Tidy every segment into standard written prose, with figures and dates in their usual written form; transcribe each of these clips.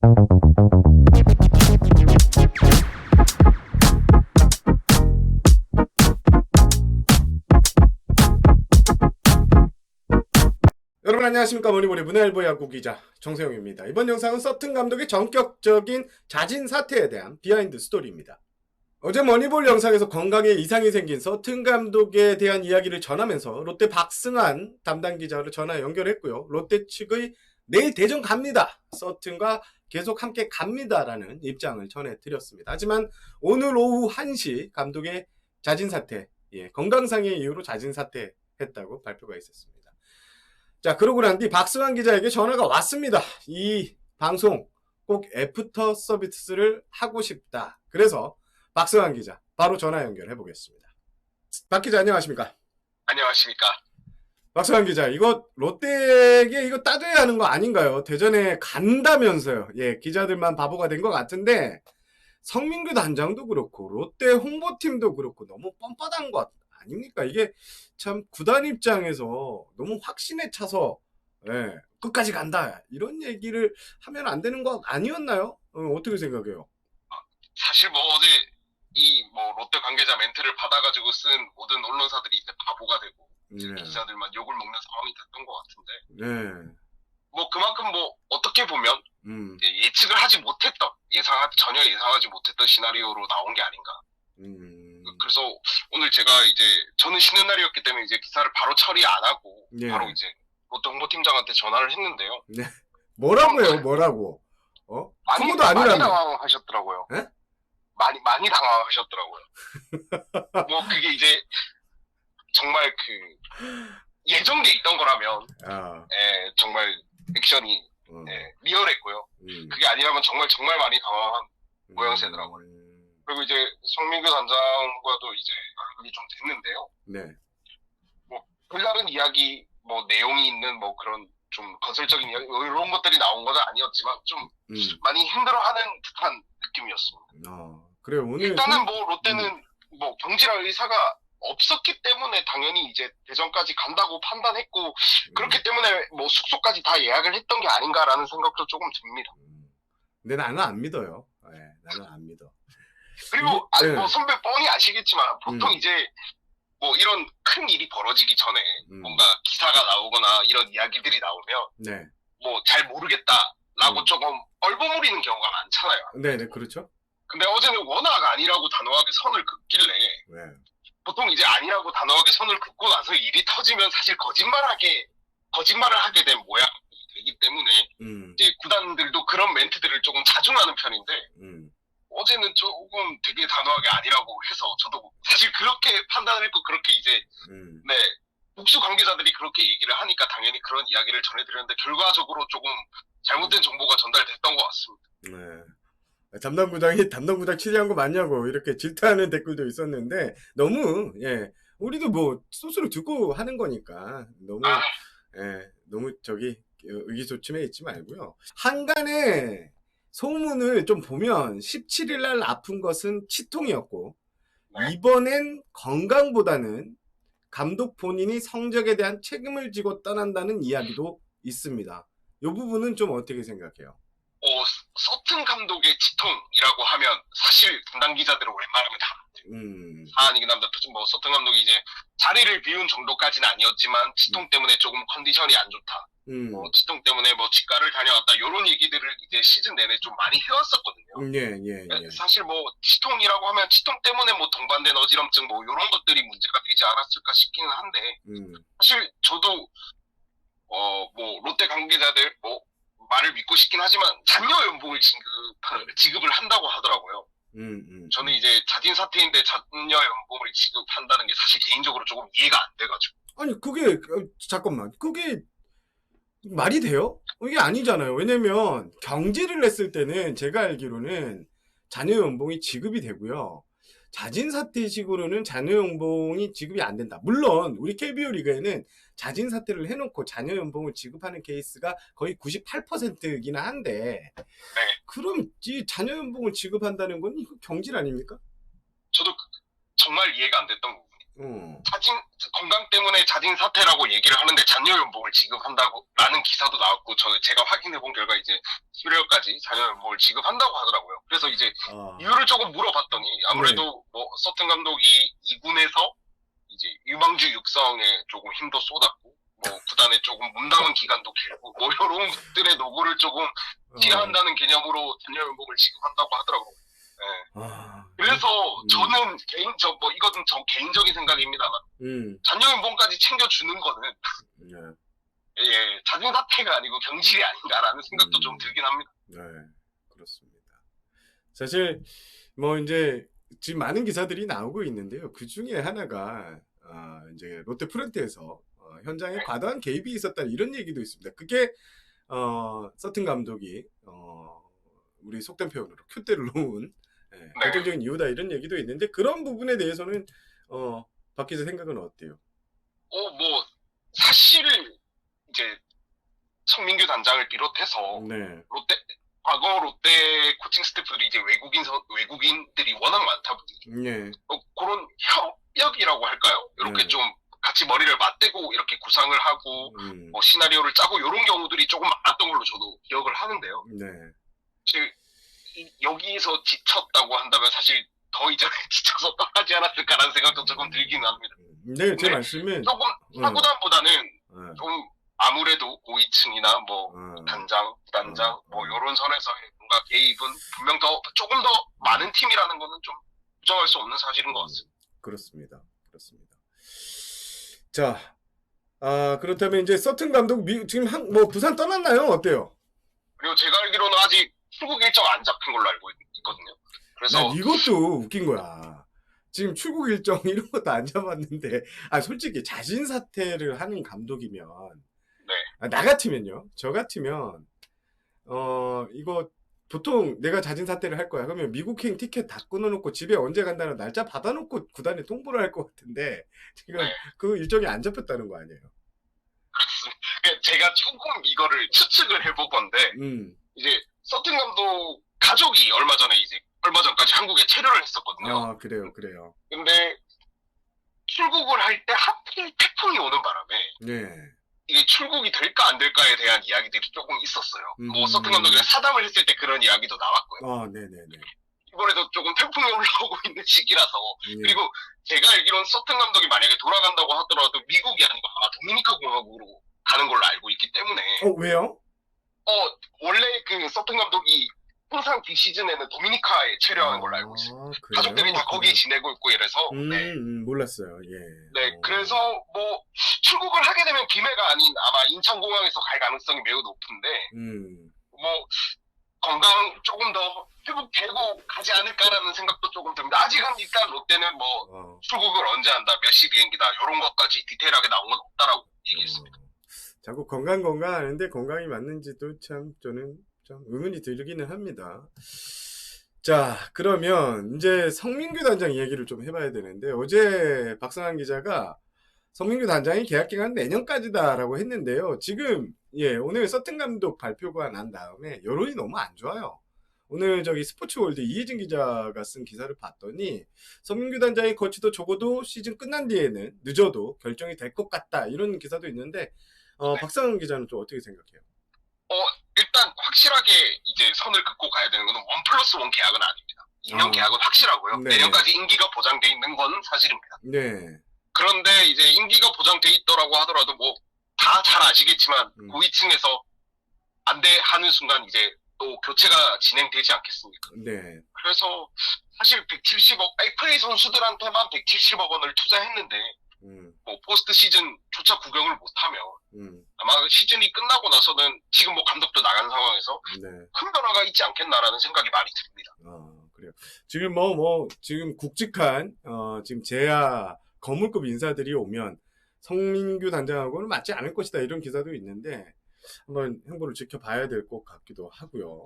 여러분 안녕하십니까. 머니볼의 문화일보 야구 기자 정세영입니다. 이번 영상은 서튼 감독의 전격적인 자진 사퇴에 대한 비하인드 스토리입니다. 어제 머니볼 영상에서 건강에 이상이 생긴 서튼 감독에 대한 이야기를 전하면서 롯데 박승환 담당 기자를 전화 연결했고요. 롯데 측의 내일 대전 갑니다, 서튼과 계속 함께 갑니다라는 입장을 전해드렸습니다. 하지만 오늘 오후 1시 감독의 자진 사퇴, 건강상의 이유로 자진 사퇴했다고 발표가 있었습니다. 자, 그러고 난 뒤 박승환 기자에게 전화가 왔습니다. 이 방송 꼭 애프터 서비스를 하고 싶다. 그래서 박승환 기자 바로 전화 연결해 보겠습니다. 박 기자 안녕하십니까? 안녕하십니까? 박승환 기자, 이거 롯데에게 이거 따져야 하는 거 아닌가요? 대전에 간다면서요. 기자들만 바보가 된 것 같은데 성민규 단장도 그렇고 롯데 홍보팀도 그렇고 너무 뻔뻔한 것 아닙니까? 이게 참 구단 입장에서 너무 확신에 차서 끝까지 간다 이런 얘기를 하면 안 되는 거 아니었나요? 어떻게 생각해요? 사실 어제 롯데 관계자 멘트를 받아가지고 쓴 모든 언론사들이 이제 바보가 되고 기자들만 욕을 먹는 상황이 됐던 것 같은데 그만큼 어떻게 보면 예측을 하지 못했던 전혀 예상하지 못했던 시나리오로 나온 게 아닌가. 그래서 오늘 저는 쉬는 날이었기 때문에 이제 기사를 바로 처리 안 하고 바로 이제 롯데 홍보팀장한테 전화를 했는데요. 네. 뭐라고요? 뭐라고? 많이 당황하셨더라고요. 네? 많이 당황하셨더라고요. 그게 이제 정말 예정돼 있던 거라면 정말 액션이 리얼했고요. 그게 아니라면 정말 많이 당황한 모양새더라고요. 그리고 이제 성민규 단장과도 이제 연락이 좀 됐는데요. 네. 별다른 이야기, 내용이 있는 그런 좀 건설적인 이야기 이런 것들이 나온 건 아니었지만 좀 많이 힘들어하는 듯한 느낌이었습니다. 그래요. 오늘 일단은 롯데는 경질할 의사가 없었기 때문에 당연히 이제 대전까지 간다고 판단했고 그렇기 때문에 숙소까지 다 예약을 했던 게 아닌가라는 생각도 조금 듭니다. 근데 나는 안 믿어요. 나는 안 믿어. 그리고 선배 뻔히 아시겠지만 보통 이제 이런 큰 일이 벌어지기 전에 뭔가 기사가 나오거나 이런 이야기들이 나오면 잘 모르겠다라고 조금 얼버무리는 경우가 많잖아요. 네네, 그렇죠. 근데 어제는 워낙 아니라고 단호하게 선을 긋길래 보통 이제 아니라고 단호하게 선을 긋고 나서 일이 터지면 사실 거짓말을 하게 된 모양이 되기 때문에 이제 구단들도 그런 멘트들을 조금 자중하는 편인데 어제는 조금 되게 단호하게 아니라고 해서 저도 사실 그렇게 판단을 했고 그렇게 이제 복수 관계자들이 그렇게 얘기를 하니까 당연히 그런 이야기를 전해드렸는데 결과적으로 조금 잘못된 정보가 전달됐던 것 같습니다. 담당 구장 취재한 거 맞냐고 이렇게 질타하는 댓글도 있었는데 너무 우리도 스스로 듣고 하는 거니까 너무 의기소침해 있지 말고요. 한간에 소문을 좀 보면 17일 날 아픈 것은 치통이었고 이번엔 건강보다는 감독 본인이 성적에 대한 책임을 지고 떠난다는 이야기도 있습니다. 이 부분은 좀 어떻게 생각해요? 서튼 감독의 치통이라고 하면 사실 담당 기자들은 웬만하면 다 사안이긴 합니다. 서튼 감독이 이제 자리를 비운 정도까지는 아니었지만 치통 때문에 조금 컨디션이 안 좋다. 치통 때문에 치과를 다녀왔다. 이런 얘기들을 이제 시즌 내내 좀 많이 해왔었거든요. 사실 치통이라고 하면 치통 때문에 동반된 어지럼증 이런 것들이 문제가 되지 않았을까 싶기는 한데 사실 저도 롯데 관계자들 말을 믿고 싶긴 하지만 잔여 연봉을 지급을 한다고 하더라고요. 저는 이제 자진 사퇴인데 잔여 연봉을 지급한다는 게 사실 개인적으로 조금 이해가 안 돼가지고. 아니 잠깐만, 그게 말이 돼요? 이게 아니잖아요. 왜냐면 경질을 했을 때는 제가 알기로는 잔여 연봉이 지급이 되고요. 자진 사퇴식으로는 잔여 연봉이 지급이 안 된다. 물론 우리 KBO 리그에는 자진 사퇴를 해놓고 잔여 연봉을 지급하는 케이스가 거의 98%이긴 한데 그럼 이 잔여 연봉을 지급한다는 건 이거 경질 아닙니까? 저도 정말 이해가 안 됐던 부분이 건강 때문에 자진 사퇴라고 얘기를 하는데 잔여 연봉을 지급한다고라는 기사도 나왔고, 제가 확인해 본 결과 이제 11월까지 잔여 연봉을 지급한다고 하더라고요. 그래서 이제 이유를 조금 물어봤더니 아무래도 뭐 서튼 감독이 2군에서 이제 유망주 육성에 조금 힘도 쏟았고, 뭐 구단에 조금 몸담은 기간도 길고, 뭐 이런 것들의 노고를 조금 티한다는 개념으로 잔여 연봉을 지급한다고 하더라고요. 네. 그래서 저는 이것은 저 개인적인 생각입니다만, 잔여 연봉까지 챙겨주는 거는 예, 자진 사퇴가 아니고 경질이 아닌가라는 생각도 좀 들긴 합니다. 네, 그렇습니다. 사실 뭐 이제 지금 많은 기사들이 나오고 있는데요. 그 중에 하나가 이제 롯데 프런트에서 현장에 과도한 개입이 있었다 이런 얘기도 있습니다. 그게 서튼 감독이 우리 속된 표현으로 큐대를 놓은 결정적인 이유다 이런 얘기도 있는데, 그런 부분에 대해서는 박 기자 생각은 어때요? 뭐 사실 이제 성민규 단장을 비롯해서 과거 롯데 코칭 스태프들이 이제 외국인들이 워낙 많다 보니 그런 협력이라고 할까요? 이렇게 좀 같이 머리를 맞대고 이렇게 구상을 하고 뭐 시나리오를 짜고 이런 경우들이 조금 많았던 걸로 저도 기억을 하는데요. 사실 여기서 지쳤다고 한다면 사실 더 이전에 지쳐서 떠나지 않았을까라는 생각도 조금 들기는 합니다. 네, 제 말씀은 조금 사구단보다는 좀 아무래도 고위층이나 뭐 단장, 부단장 뭐 이런 선에서의 뭔가 개입은 분명 조금 더 많은 팀이라는 거는 좀 부정할 수 없는 사실인 것 같습니다. 그렇습니다. 자, 그렇다면 이제 서튼 감독 지금 뭐 부산 떠났나요? 어때요? 그리고 제가 알기로는 아직 출국 일정 안 잡힌 걸로 알고 있거든요. 그래서 이것도 웃긴 거야. 지금 출국 일정 이런 것도 안 잡았는데, 솔직히 자진 사퇴를 하는 감독이면, 나 같으면요, 저 같으면 이거 보통 내가 자진 사퇴를 할 거야. 그러면 미국행 티켓 다 끊어놓고 집에 언제 간다는 날짜 받아놓고 구단에 통보를 할 것 같은데, 지금 그 일정이 안 잡혔다는 거 아니에요? 그렇습니다. 제가 조금 이거를 추측을 해보건데, 이제 서튼 감독 가족이 얼마 전까지 한국에 체류를 했었거든요. 그래요. 근데 출국을 할 때 하필 태풍이 오는 바람에 이게 출국이 될까 안 될까에 대한 이야기들이 조금 있었어요. 뭐 서튼 감독이랑 사담을 했을 때 그런 이야기도 나왔고요. 이번에도 조금 태풍이 올라오고 있는 시기라서, 그리고 제가 알기로는 서튼 감독이 만약에 돌아간다고 하더라도 미국이 아니고 아마 도미니카 공화국으로 가는 걸로 알고 있기 때문에. 왜요? 원래 그 서튼 감독이 항상 비시즌에는 도미니카에 체류하는 걸로 알고 있어요. 가족들이 다 거기에 지내고 있고 이래서. 몰랐어요. 그래서 뭐 출국을 하게 되면 기매가 아닌 아마 인천공항에서 갈 가능성이 매우 높은데, 뭐 건강 조금 더 회복되고 가지 않을까라는 생각도 조금 듭니다. 아직은 일단 롯데는 뭐 출국을 언제 한다, 몇 시 비행기다 이런 것까지 디테일하게 나온 건 없다라고 얘기했습니다. 자꾸 건강 하는데 건강이 맞는지도 참 저는 좀 의문이 들기는 합니다. 자, 그러면 이제 성민규 단장 얘기를 좀 해봐야 되는데, 어제 박성환 기자가 성민규 단장이 계약 기간 내년까지다라고 했는데요. 지금 오늘 서튼 감독 발표가 난 다음에 여론이 너무 안 좋아요. 오늘 저기 스포츠월드 이혜진 기자가 쓴 기사를 봤더니 성민규 단장의 거치도 적어도 시즌 끝난 뒤에는 늦어도 결정이 될 것 같다 이런 기사도 있는데, 박성환 기자는 좀 어떻게 생각해요? 일단 확실하게 이제 선을 긋고 가야 되는 거는 1+1 계약은 아닙니다. 2년 계약은 확실하고요. 내년까지 임기가 보장돼 있는 건 사실입니다. 그런데 이제 임기가 보장돼 있더라고 하더라도 뭐 다 잘 아시겠지만 고위층에서 안 돼 하는 순간 이제 또 교체가 진행되지 않겠습니까? 그래서 사실 170억, FA 선수들한테만 170억 원을 투자했는데 뭐 포스트 시즌조차 구경을 못하면 아마 시즌이 끝나고 나서는 지금 뭐 감독도 나간 상황에서 큰 변화가 있지 않겠나라는 생각이 많이 듭니다. 그래요. 지금 지금 굵직한 지금 제야 거물급 인사들이 오면 성민규 단장하고는 맞지 않을 것이다 이런 기사도 있는데, 한번 행보를 지켜봐야 될 것 같기도 하고요.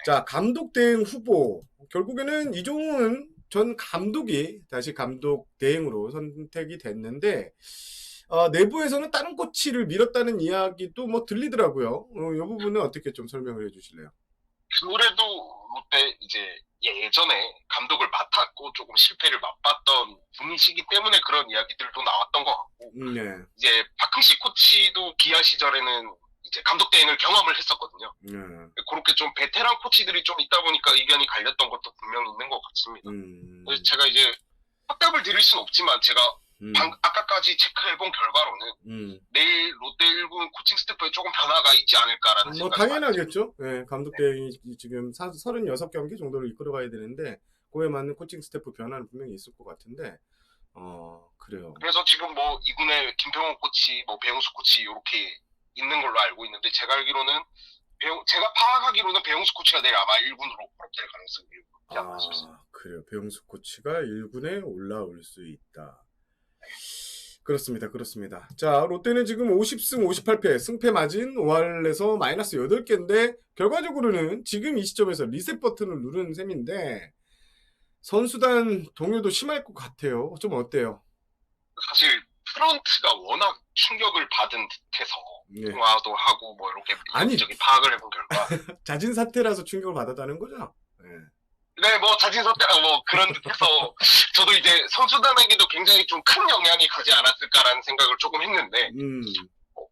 자, 감독 대행 후보, 결국에는 이종훈 전 감독이 다시 감독 대행으로 선택이 됐는데, 내부에서는 다른 코치를 밀었다는 이야기도 뭐 들리더라고요. 이 부분은 어떻게 좀 설명을 해주실래요? 그래도 롯데 이제 예전에 감독을 맡았고 조금 실패를 맛봤던 분이시기 때문에 그런 이야기들도 나왔던 것 같고 네. 이제 박흥식 코치도 기아 시절에는 이제 감독 대행을 경험을 했었거든요. 네. 그렇게 좀 베테랑 코치들이 좀 있다 보니까 의견이 갈렸던 것도 분명히 있는 것 같습니다. 그래서 제가 이제 확답을 드릴 수는 없지만 제가 아까까지 체크해본 결과로는 내일 롯데 1군 코칭 스태프에 조금 변화가 있지 않을까라는 뭐 생각이 당연하겠죠. 네, 감독 대행이 지금 36경기 정도를 이끌어가야 되는데 그에 맞는 코칭 스태프 변화는 분명히 있을 것 같은데 그래요. 그래서 지금 뭐 2군에 김평호 코치, 뭐 배용수 코치 이렇게 있는 걸로 알고 있는데 제가 알기로는 제가 파악하기로는 배용수 코치가 내일 아마 1군으로 발업될 가능성이 있지 않나 싶습니다. 그래요. 배용수 코치가 1군에 올라올 수 있다. 그렇습니다. 그렇습니다. 자, 롯데는 지금 50승 58패, 승패 마진 5할에서 마이너스 8개인데 결과적으로는 지금 이 시점에서 리셋 버튼을 누르는 셈인데 선수단 동요도 심할 것 같아요. 좀 어때요? 사실 프런트가 워낙 충격을 받은 듯해서 네. 통화도 하고 뭐 이렇게 저기 파악을 해본 결과 자진 사퇴라서 충격을 받았다는 거죠? 네, 뭐 자진 사퇴가 뭐 그런 듯해서 저도 이제 선수단에게도 굉장히 좀 큰 영향이 가지 않았을까라는 생각을 조금 했는데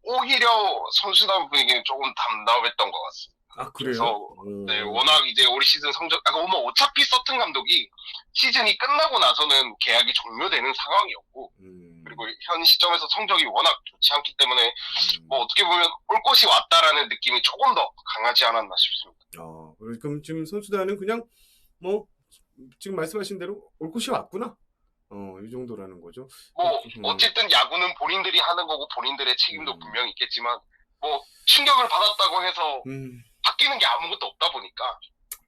오히려 선수단 분위기는 조금 담담했던 것 같습니다. 아, 그래요? 그래서 네, 워낙 이제 올 시즌 성적, 뭐 어차피 서튼 감독이 시즌이 끝나고 나서는 계약이 종료되는 상황이었고, 그리고 현 시점에서 성적이 워낙 좋지 않기 때문에 뭐 어떻게 보면 올 것이 왔다라는 느낌이 조금 더 강하지 않았나 싶습니다. 그럼 지금 선수단은 그냥 뭐 지금 말씀하신 대로 올 것이 왔구나. 이 정도라는 거죠. 뭐 어쨌든 야구는 본인들이 하는 거고 본인들의 책임도 분명히 있겠지만 뭐 충격을 받았다고 해서 바뀌는 게 아무것도 없다 보니까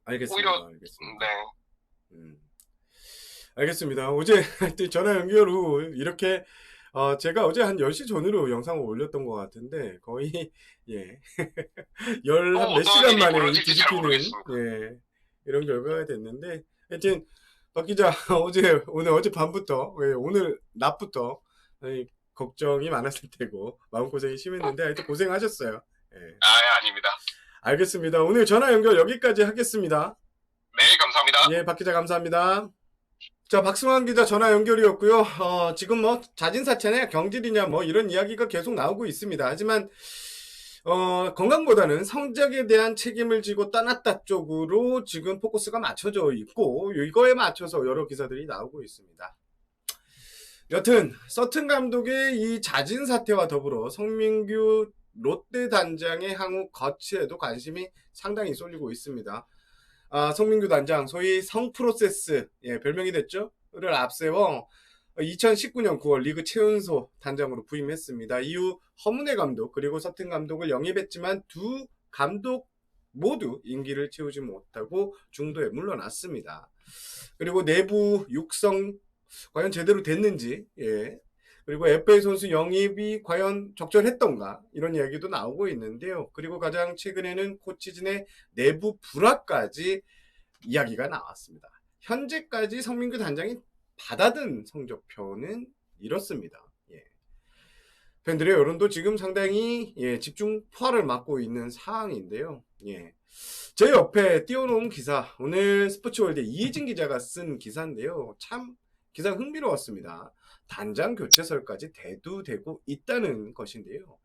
알겠습니다. 오히려 알겠습니다. 네. 알겠습니다. 어제 전화 연결 후 이렇게 제가 어제 한 10시 전으로 영상을 올렸던 것 같은데 거의 예. 몇 시간 만에 뒤집히는 이런 결과가 됐는데 하여튼 박 기자 어제 밤부터 오늘 낮부터 걱정이 많았을 테고 마음고생이 심했는데 하여튼 고생하셨어요. 아닙니다. 알겠습니다. 오늘 전화 연결 여기까지 하겠습니다. 네, 감사합니다. 예, 박 기자 감사합니다. 자, 박승환 기자 전화 연결이었고요. 지금 뭐 자진사퇴냐 경질이냐 뭐 이런 이야기가 계속 나오고 있습니다. 하지만 건강보다는 성적에 대한 책임을 지고 떠났다 쪽으로 지금 포커스가 맞춰져 있고 이거에 맞춰서 여러 기사들이 나오고 있습니다. 여튼 서튼 감독의 이 자진 사퇴와 더불어 성민규 롯데 단장의 향후 거취에도 관심이 상당히 쏠리고 있습니다. 성민규 단장 소위 성프로세스 별명이 됐죠?를 앞세워 2019년 9월 리그 최연소 단장으로 부임했습니다. 이후 허문회 감독 그리고 서튼 감독을 영입했지만 두 감독 모두 임기를 채우지 못하고 중도에 물러났습니다. 그리고 내부 육성 과연 제대로 됐는지 그리고 FA 선수 영입이 과연 적절했던가 이런 이야기도 나오고 있는데요. 그리고 가장 최근에는 코치진의 내부 불화까지 이야기가 나왔습니다. 현재까지 성민규 단장이 받아든 성적표는 이렇습니다. 팬들의 여론도 지금 상당히 집중포화를 맞고 있는 상황인데요. 제 옆에 띄워놓은 기사 오늘 스포츠월드 이혜진 기자가 쓴 기사인데요. 참 기사 흥미로웠습니다. 단장 교체설까지 대두되고 있다는 것인데요.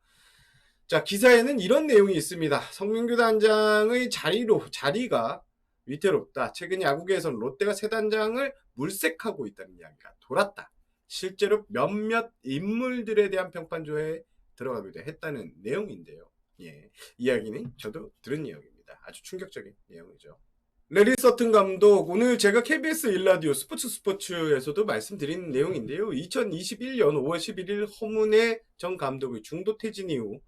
자, 기사에는 이런 내용이 있습니다. 성민규 단장의 자리가 위태롭다. 최근 야구계에서는 롯데가 새 단장을 물색하고 있다는 이야기가 돌았다. 실제로 몇몇 인물들에 대한 평판조에 들어가기도 했다는 내용인데요. 이야기는 저도 들은 내용입니다. 아주 충격적인 내용이죠. 레리 서튼 감독, 오늘 제가 KBS 1라디오 스포츠에서도 말씀드린 내용인데요. 2021년 5월 11일 허문회 전 감독의 중도 퇴진 이후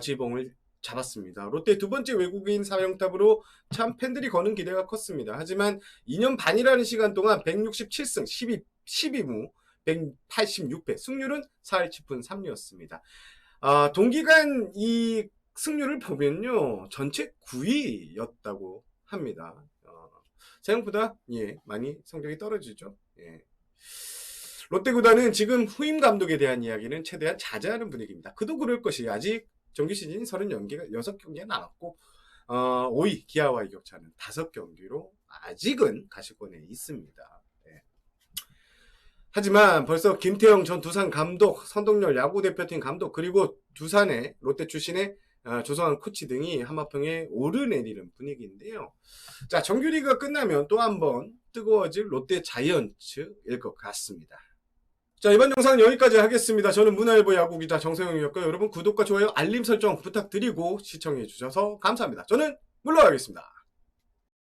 지봉을 잡았습니다. 롯데 두 번째 외국인 사령탑으로 참 팬들이 거는 기대가 컸습니다. 하지만 2년 반이라는 시간 동안 167승 12무 186패, 승률은 4할 7푼 3리였습니다. 동기간 이 승률을 보면요. 전체 9위였다고 합니다. 생각보다 많이 성적이 떨어지죠. 롯데 구단은 지금 후임 감독에 대한 이야기는 최대한 자제하는 분위기입니다. 그도 그럴 것이 아직 정규 시즌이 36경기가 남았고 5위 기아와의 격차는 5경기로 아직은 가시권에 있습니다. 네. 하지만 벌써 김태형 전 두산 감독, 선동열 야구대표팀 감독, 그리고 두산의 롯데 출신의 조성환 코치 등이 하마평에 오르내리는 분위기인데요. 자, 정규리그가 끝나면 또 한 번 뜨거워질 롯데 자이언츠일 것 같습니다. 자, 이번 영상은 여기까지 하겠습니다. 저는 문화일보 야구기자 정세영이었고요. 여러분 구독과 좋아요, 알림 설정 부탁드리고 시청해주셔서 감사합니다. 저는 물러가겠습니다.